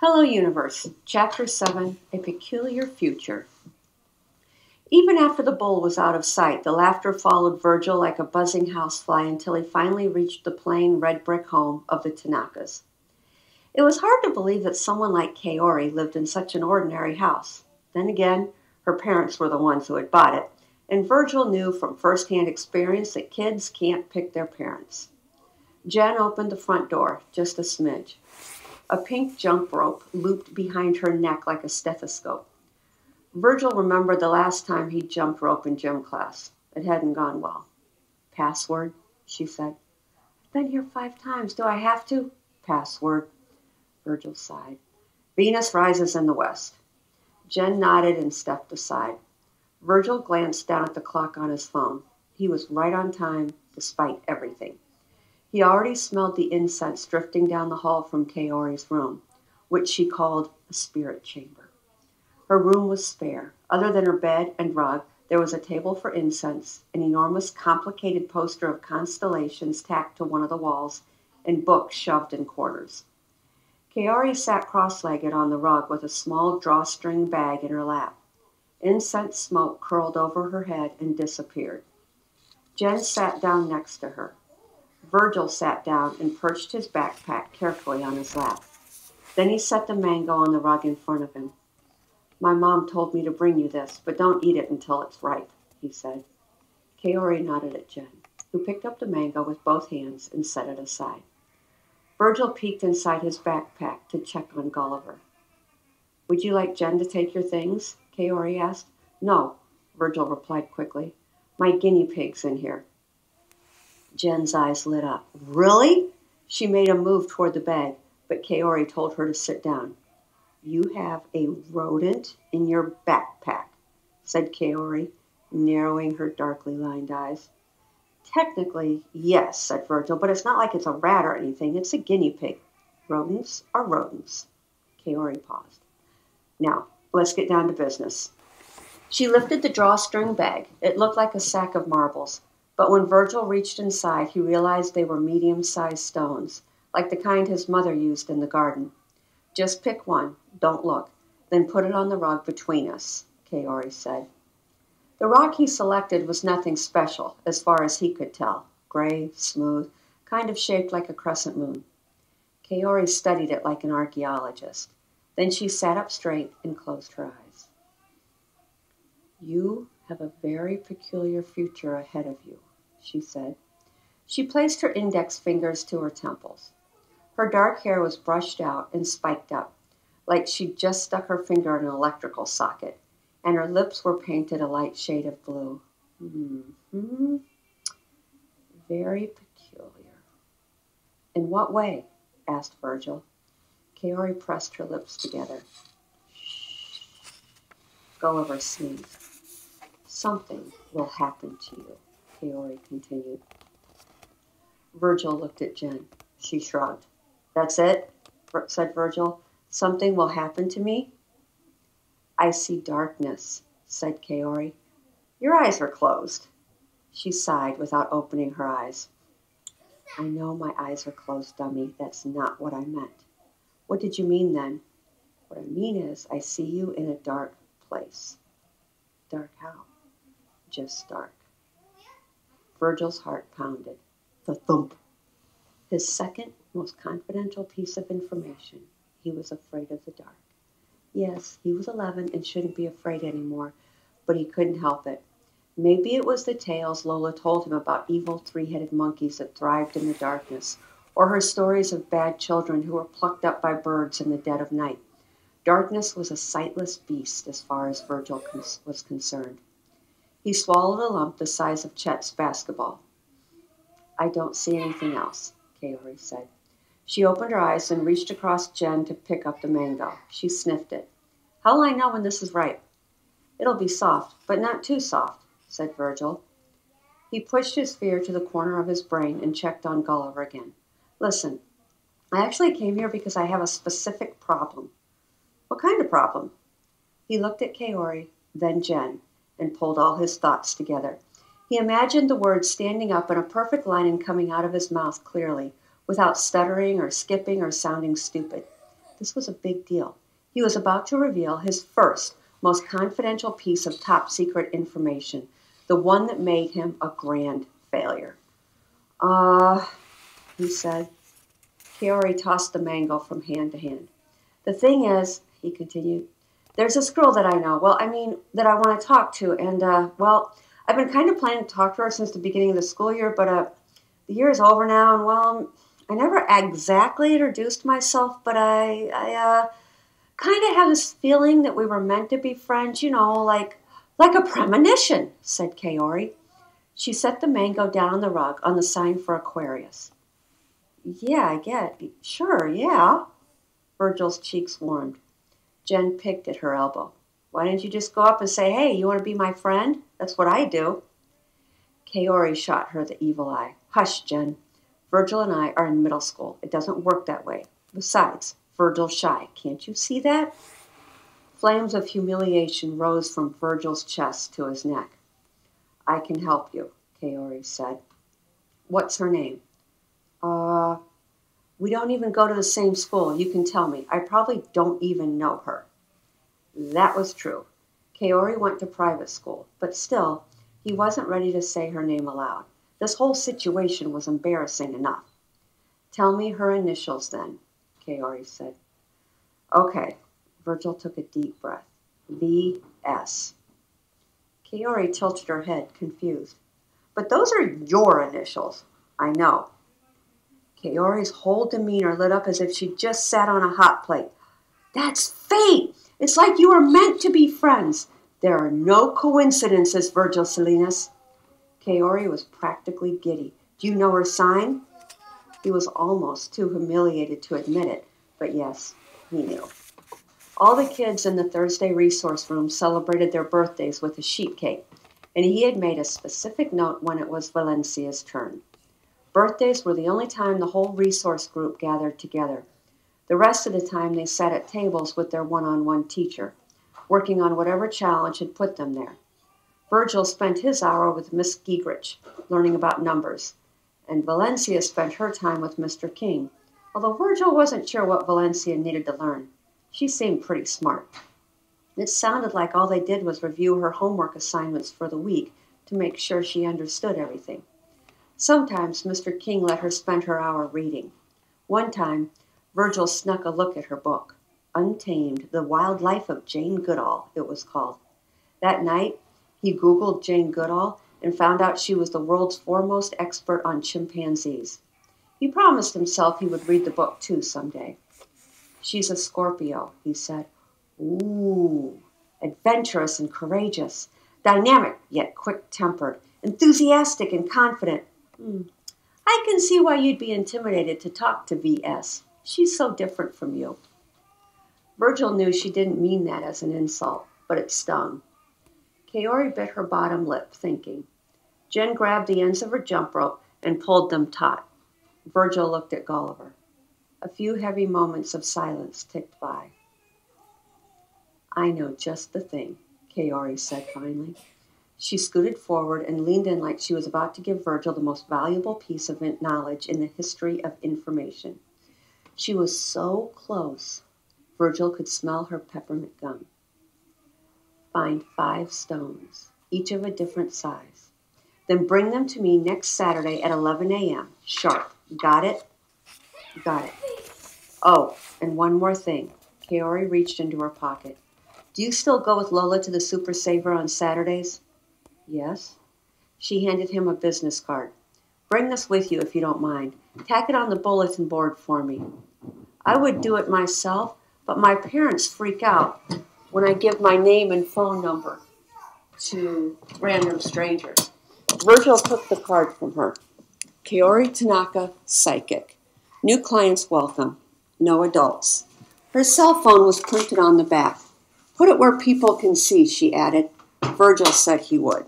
Hello, Universe, Chapter 7, A Peculiar Future. Even after the bull was out of sight, the laughter followed Virgil like a buzzing housefly until he finally reached the plain red brick home of the Tanakas. It was hard to believe that someone like Kaori lived in such an ordinary house. Then again, her parents were the ones who had bought it, and Virgil knew from first-hand experience that kids can't pick their parents. Jen opened the front door, just a smidge. A pink jump rope looped behind her neck like a stethoscope. Virgil remembered the last time he jumped rope in gym class. It hadn't gone well. "Password," she said. "I've been here 5 times. Do I have to?" "Password." Virgil sighed. "Venus rises in the west." Jen nodded and stepped aside. Virgil glanced down at the clock on his phone. He was right on time, despite everything. He already smelled the incense drifting down the hall from Kaori's room, which she called a spirit chamber. Her room was spare. Other than her bed and rug, there was a table for incense, an enormous complicated poster of constellations tacked to one of the walls, and books shoved in corners. Kaori sat cross-legged on the rug with a small drawstring bag in her lap. Incense smoke curled over her head and disappeared. Jen sat down next to her. Virgil sat down and perched his backpack carefully on his lap. Then he set the mango on the rug in front of him. "My mom told me to bring you this, but don't eat it until it's ripe," he said. Kaori nodded at Jen, who picked up the mango with both hands and set it aside. Virgil peeked inside his backpack to check on Gulliver. "Would you like Jen to take your things?" Kaori asked. "No," Virgil replied quickly. "My guinea pig's in here." Jen's eyes lit up. "Really?" She made a move toward the bed, but Kaori told her to sit down. "You have a rodent in your backpack," said Kaori, narrowing her darkly lined eyes. "Technically, yes," said Virgil, "but it's not like it's a rat or anything. It's a guinea pig. Rodents are rodents." Kaori paused. "Now, let's get down to business." She lifted the drawstring bag. It looked like a sack of marbles. But when Virgil reached inside, he realized they were medium-sized stones, like the kind his mother used in the garden. "Just pick one. Don't look. Then put it on the rug between us," Kaori said. The rock he selected was nothing special, as far as he could tell. Gray, smooth, kind of shaped like a crescent moon. Kaori studied it like an archaeologist. Then she sat up straight and closed her eyes. "You have a very peculiar future ahead of you," she said. She placed her index fingers to her temples. Her dark hair was brushed out and spiked up, like she'd just stuck her finger in an electrical socket, and her lips were painted a light shade of blue. Mm-hmm. Very peculiar. "In what way?" asked Virgil. Kaori pressed her lips together. "Shh." Gulliver sneezed. "Something will happen to you," Kaori continued. Virgil looked at Jen. She shrugged. "That's it?" said Virgil. "Something will happen to me?" "I see darkness," said Kaori. "Your eyes are closed." She sighed without opening her eyes. "I know my eyes are closed, dummy. That's not what I meant." "What did you mean then?" "What I mean is I see you in a dark place." "Dark how?" "Just dark." Virgil's heart pounded. The thump. His second most confidential piece of information. He was afraid of the dark. Yes, he was 11 and shouldn't be afraid anymore, but he couldn't help it. Maybe it was the tales Lola told him about evil 3-headed monkeys that thrived in the darkness, or her stories of bad children who were plucked up by birds in the dead of night. Darkness was a sightless beast as far as Virgil was concerned. He swallowed a lump the size of Chet's basketball. "I don't see anything else," Kaori said. She opened her eyes and reached across Jen to pick up the mango. She sniffed it. "How'll I know when this is ripe?" "It'll be soft, but not too soft," said Virgil. He pushed his fear to the corner of his brain and checked on Gulliver again. "Listen, I actually came here because I have a specific problem." "What kind of problem?" He looked at Kaori, then Jen, and pulled all his thoughts together. He imagined the words standing up in a perfect line and coming out of his mouth clearly, without stuttering or skipping or sounding stupid. This was a big deal. He was about to reveal his first, most confidential piece of top-secret information, the one that made him a grand failure. He said. Kaori tossed the mango from hand to hand. The thing is, he continued, there's this girl that I know, that I want to talk to, and, I've been kind of planning to talk to her since the beginning of the school year, but, the year is over now, and, I never exactly introduced myself, but I kind of have this feeling that we were meant to be friends, like a premonition, said Kaori. She set the mango down on the rug on the sign for Aquarius. Yeah, I get it. Sure, yeah. Virgil's cheeks warmed. Jen picked at her elbow. Why didn't you just go up and say, hey, you want to be my friend? That's what I do. Kaori shot her the evil eye. Hush, Jen. Virgil and I are in middle school. It doesn't work that way. Besides, Virgil's shy. Can't you see that? Flames of humiliation rose from Virgil's chest to his neck. I can help you, Kaori said. What's her name? We don't even go to the same school. You can tell me. I probably don't even know her. That was true. Kaori went to private school, but still, he wasn't ready to say her name aloud. This whole situation was embarrassing enough. Tell me her initials then, Kaori said. Okay. Virgil took a deep breath. V.S. Kaori tilted her head, confused. But those are your initials. I know. Kaori's whole demeanor lit up as if she'd just sat on a hot plate. That's fate! It's like you were meant to be friends. There are no coincidences, Virgil Salinas. Kaori was practically giddy. Do you know her sign? He was almost too humiliated to admit it, but yes, he knew. All the kids in the Thursday resource room celebrated their birthdays with a sheet cake, and he had made a specific note when it was Valencia's turn. Birthdays were the only time the whole resource group gathered together. The rest of the time they sat at tables with their one-on-one teacher, working on whatever challenge had put them there. Virgil spent his hour with Miss Giegrich, learning about numbers, and Valencia spent her time with Mr. King, although Virgil wasn't sure what Valencia needed to learn. She seemed pretty smart. It sounded like all they did was review her homework assignments for the week to make sure she understood everything. Sometimes Mr. King let her spend her hour reading. One time, Virgil snuck a look at her book. Untamed, The Wild Life of Jane Goodall, it was called. That night, he Googled Jane Goodall and found out she was the world's foremost expert on chimpanzees. He promised himself he would read the book too someday. She's a Scorpio, he said. Ooh, adventurous and courageous, dynamic yet quick-tempered, enthusiastic and confident. I can see why you'd be intimidated to talk to V.S. She's so different from you. Virgil knew she didn't mean that as an insult, but it stung. Kaori bit her bottom lip, thinking. Jen grabbed the ends of her jump rope and pulled them taut. Virgil looked at Gulliver. A few heavy moments of silence ticked by. I know just the thing, Kaori said finally. She scooted forward and leaned in like she was about to give Virgil the most valuable piece of knowledge in the history of information. She was so close, Virgil could smell her peppermint gum. Find 5 stones, each of a different size. Then bring them to me next Saturday at 11 a.m. sharp. Got it? Got it. Oh, and one more thing. Kaori reached into her pocket. Do you still go with Lola to the Super Saver on Saturdays? Yes. She handed him a business card. Bring this with you if you don't mind. Tack it on the bulletin board for me. I would do it myself, but my parents freak out when I give my name and phone number to random strangers. Virgil took the card from her. Kaori Tanaka, psychic. New clients welcome. No adults. Her cell phone was printed on the back. Put it where people can see, she added. Virgil said he would.